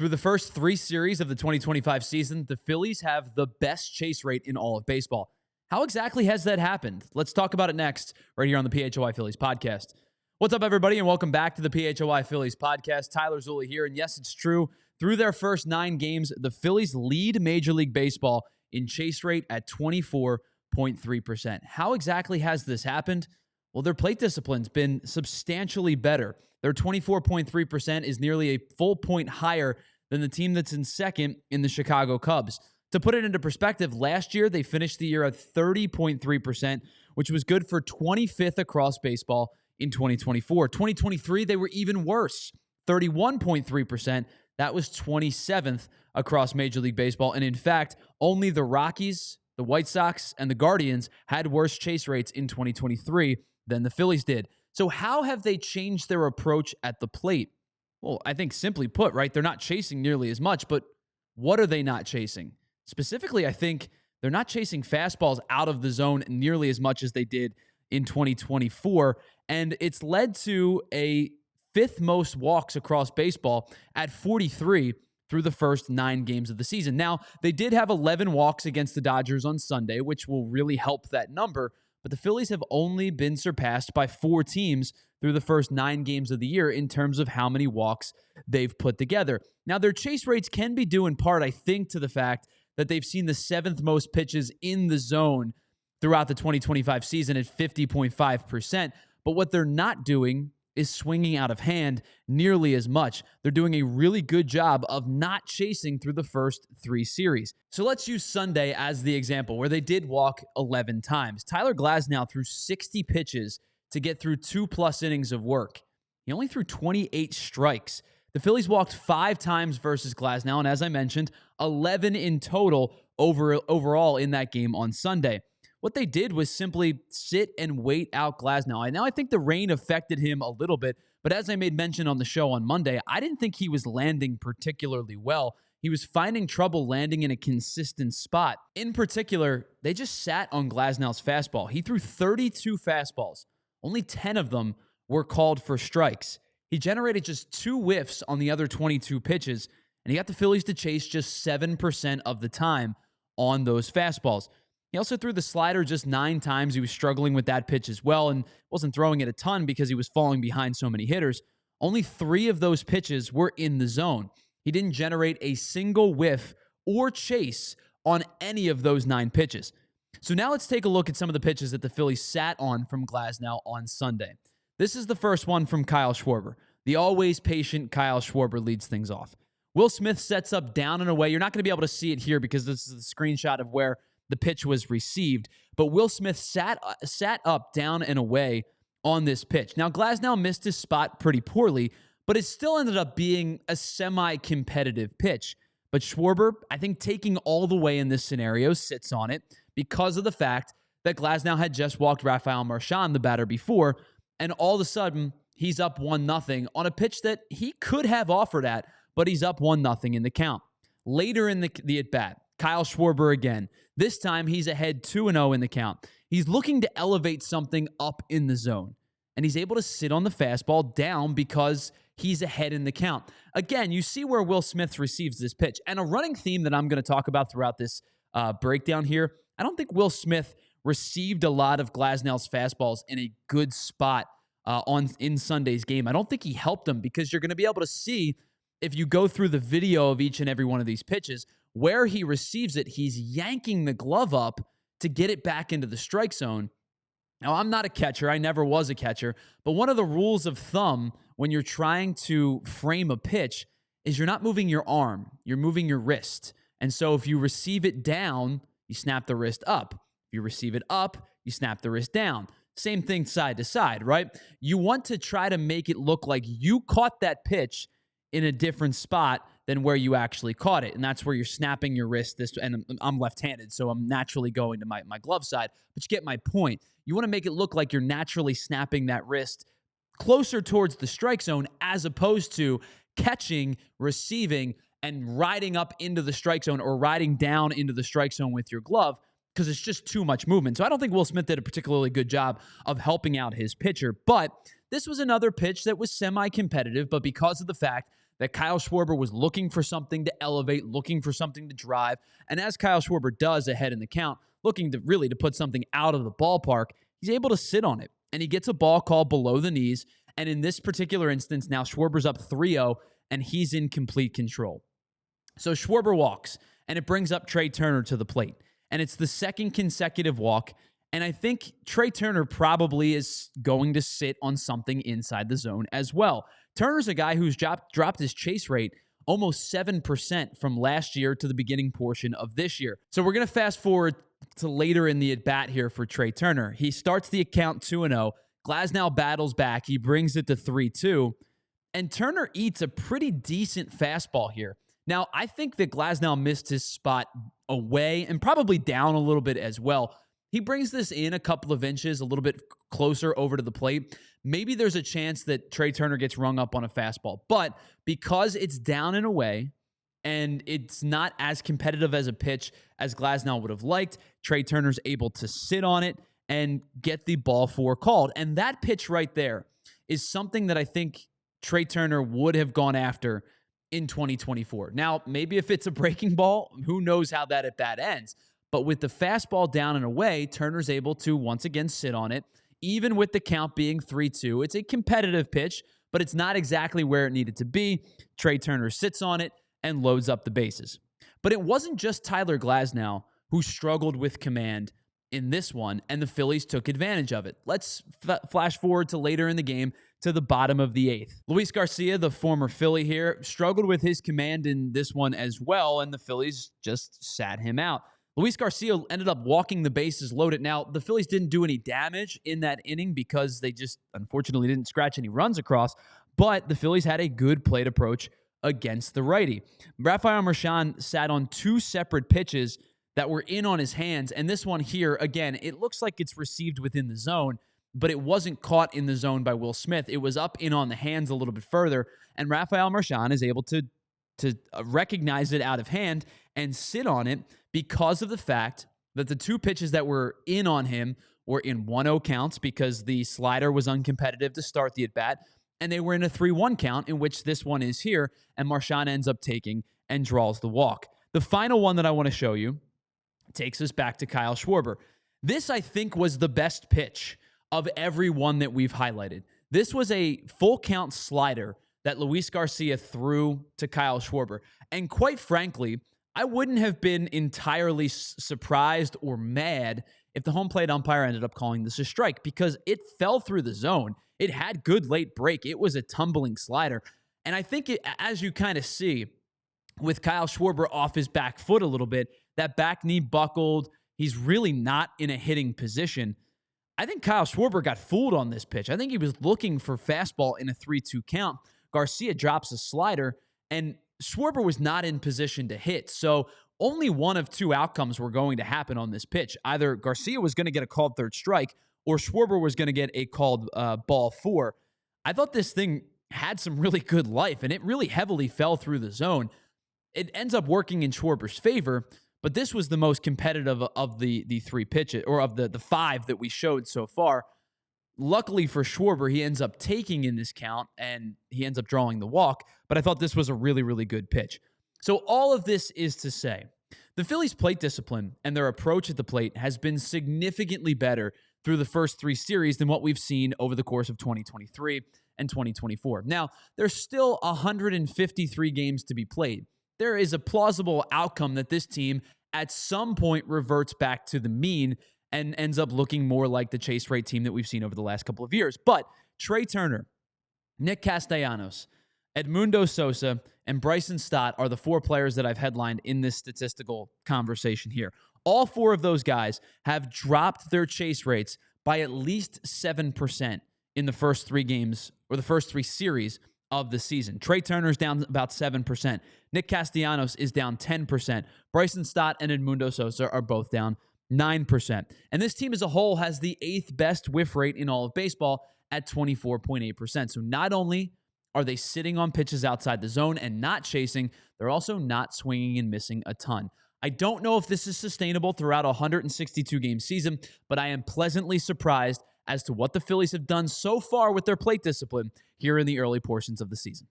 Through the first 3 series of the 2025 season, the Phillies have the best chase rate in all of baseball. How exactly has that happened? Let's talk about it next, right here on the PHLY Phillies podcast. What's up, everybody, and welcome back to the PHLY Phillies podcast. Tyler Zulli here, and yes, it's true. Through their first 9 games, the Phillies lead Major League Baseball in chase rate at 24.3%. How exactly has this happened? Well, their plate discipline's been substantially better. Their 24.3% is nearly a full point higher than the team that's in second in the Chicago Cubs. To put it into perspective, last year they finished the year at 30.3%, which was good for 25th across baseball in 2024. 2023, they were even worse, 31.3%. That was 27th across Major League Baseball. And in fact, only the Rockies, the White Sox, and the Guardians had worse chase rates in 2023 than the Phillies did. So how have they changed their approach at the plate? Well, I think simply put, right, they're not chasing nearly as much, but what are they not chasing? Specifically, I think they're not chasing fastballs out of the zone nearly as much as they did in 2024, and it's led to a 5th most walks across baseball at 43 through the first 9 games of the season. Now, they did have 11 walks against the Dodgers on Sunday, which will really help that number, but the Phillies have only been surpassed by 4 teams through the first 9 games of the year in terms of how many walks they've put together. Now, their chase rates can be due in part, I think, to the fact that they've seen the 7th most pitches in the zone throughout the 2025 season at 50.5%. But what they're not doing is swinging out of hand nearly as much. They're doing a really good job of not chasing through the first 3 series. So let's use Sunday as the example, where they did walk 11 times. Tyler Glasnow threw 60 pitches to get through 2+ innings of work. He only threw 28 strikes. The Phillies walked 5 times versus Glasnow, and as I mentioned, 11 in total overall in that game on Sunday. What they did was simply sit and wait out Glasnow. Now, I think the rain affected him a little bit, but as I made mention on the show on Monday, I didn't think he was landing particularly well. He was finding trouble landing in a consistent spot. In particular, they just sat on Glasnow's fastball. He threw 32 fastballs. Only 10 of them were called for strikes. He generated just 2 whiffs on the other 22 pitches, and he got the Phillies to chase just 7% of the time on those fastballs. He also threw the slider just 9 times. He was struggling with that pitch as well and wasn't throwing it a ton because he was falling behind so many hitters. Only 3 of those pitches were in the zone. He didn't generate a single whiff or chase on any of those 9 pitches. So now let's take a look at some of the pitches that the Phillies sat on from Glasnow on Sunday. This is the first one from Kyle Schwarber. The always patient Kyle Schwarber leads things off. Will Smith sets up down and away. You're not going to be able to see it here because this is the screenshot of where the pitch was received. But Will Smith sat up, down, and away on this pitch. Now, Glasnow missed his spot pretty poorly, but it still ended up being a semi-competitive pitch. But Schwarber, I think taking all the way in this scenario, sits on it because of the fact that Glasnow had just walked Rafael Marchand, the batter, before, and all of a sudden, he's up 1-0 on a pitch that he could have offered at, but he's up 1-0 in the count. Later in the at-bat, Kyle Schwarber again. This time, he's ahead 2-0 in the count. He's looking to elevate something up in the zone, and he's able to sit on the fastball down because he's ahead in the count. Again, you see where Will Smith receives this pitch, and a running theme that I'm going to talk about throughout this breakdown here, I don't think Will Smith received a lot of Glasnow's fastballs in a good spot in Sunday's game. I don't think he helped him because you're going to be able to see, if you go through the video of each and every one of these pitches, where he receives it, he's yanking the glove up to get it back into the strike zone. Now, I'm not a catcher. I never was a catcher. But one of the rules of thumb when you're trying to frame a pitch is you're not moving your arm. You're moving your wrist. And so if you receive it down, you snap the wrist up. If you receive it up, you snap the wrist down. Same thing side to side, right? You want to try to make it look like you caught that pitch in a different spot than where you actually caught it. And that's where you're snapping your wrist. And I'm left-handed, so I'm naturally going to my glove side. But you get my point. You want to make it look like you're naturally snapping that wrist closer towards the strike zone as opposed to catching, receiving, and riding up into the strike zone or riding down into the strike zone with your glove, because it's just too much movement. So I don't think Will Smith did a particularly good job of helping out his pitcher. But this was another pitch that was semi-competitive, but because of the fact that Kyle Schwarber was looking for something to elevate, looking for something to drive. And as Kyle Schwarber does ahead in the count, looking to really to put something out of the ballpark, he's able to sit on it. And he gets a ball called below the knees. And in this particular instance, now Schwarber's up 3-0, and he's in complete control. So Schwarber walks, and it brings up Trea Turner to the plate. And it's the second consecutive walk. And I think Trea Turner probably is going to sit on something inside the zone as well. Turner's a guy who's dropped his chase rate almost 7% from last year to the beginning portion of this year. So we're going to fast forward to later in the at-bat here for Trea Turner. He starts the account 2-0. Glasnow battles back. He brings it to 3-2. And Turner eats a pretty decent fastball here. Now, I think that Glasnow missed his spot away and probably down a little bit as well. He brings this in a couple of inches, a little bit closer over to the plate. Maybe there's a chance that Trea Turner gets rung up on a fastball. But because it's down and away, and it's not as competitive as a pitch as Glasnow would have liked, Trea Turner's able to sit on it and get the ball 4 called. And that pitch right there is something that I think Trea Turner would have gone after in 2024. Now, maybe if it's a breaking ball, who knows how that at-bat ends. But with the fastball down and away, Turner's able to once again sit on it. Even with the count being 3-2, it's a competitive pitch, but it's not exactly where it needed to be. Trea Turner sits on it and loads up the bases. But it wasn't just Tyler Glasnow who struggled with command in this one, and the Phillies took advantage of it. Let's flash forward to later in the game to the bottom of the 8th. Luis Garcia, the former Philly here, struggled with his command in this one as well, and the Phillies just sat him out. Luis Garcia ended up walking the bases loaded. Now, the Phillies didn't do any damage in that inning because they just, unfortunately, didn't scratch any runs across, but the Phillies had a good plate approach against the righty. Rafael Marchand sat on 2 separate pitches that were in on his hands, and this one here, again, it looks like it's received within the zone, but it wasn't caught in the zone by Will Smith. It was up in on the hands a little bit further, and Rafael Marchand is able to recognize it out of hand and sit on it because of the fact that the 2 pitches that were in on him were in 1-0 counts because the slider was uncompetitive to start the at-bat, and they were in a 3-1 count in which this one is here, and Marchand ends up taking and draws the walk. The final one that I want to show you takes us back to Kyle Schwarber. This, I think, was the best pitch of every one that we've highlighted. This was a full count slider that Luis Garcia threw to Kyle Schwarber. And quite frankly, I wouldn't have been entirely surprised or mad if the home plate umpire ended up calling this a strike because it fell through the zone. It had good late break. It was a tumbling slider. And I think as you kind of see with Kyle Schwarber off his back foot a little bit, that back knee buckled. He's really not in a hitting position. I think Kyle Schwarber got fooled on this pitch. I think he was looking for fastball in a 3-2 count. Garcia drops a slider, and Schwarber was not in position to hit. So only one of 2 outcomes were going to happen on this pitch. Either Garcia was going to get a called third strike, or Schwarber was going to get a called ball 4. I thought this thing had some really good life, and it really heavily fell through the zone. It ends up working in Schwarber's favor, but this was the most competitive of the 3 pitches, or of the 5 that we showed so far. Luckily for Schwarber, he ends up taking in this count, and he ends up drawing the walk, but I thought this was a really, really good pitch. So all of this is to say, the Phillies' plate discipline and their approach at the plate has been significantly better through the first 3 series than what we've seen over the course of 2023 and 2024. Now, there's still 153 games to be played. There is a plausible outcome that this team at some point reverts back to the mean and ends up looking more like the chase rate team that we've seen over the last couple of years. But Trea Turner, Nick Castellanos, Edmundo Sosa, and Bryson Stott are the 4 players that I've headlined in this statistical conversation here. All 4 of those guys have dropped their chase rates by at least 7% in the first 3 games or the first 3 series of the season. Trea Turner's down about 7%. Nick Castellanos is down 10%. Bryson Stott and Edmundo Sosa are both down 9%. And this team as a whole has the 8th best whiff rate in all of baseball at 24.8%. So not only are they sitting on pitches outside the zone and not chasing, they're also not swinging and missing a ton. I don't know if this is sustainable throughout a 162-game season, but I am pleasantly surprised as to what the Phillies have done so far with their plate discipline here in the early portions of the season.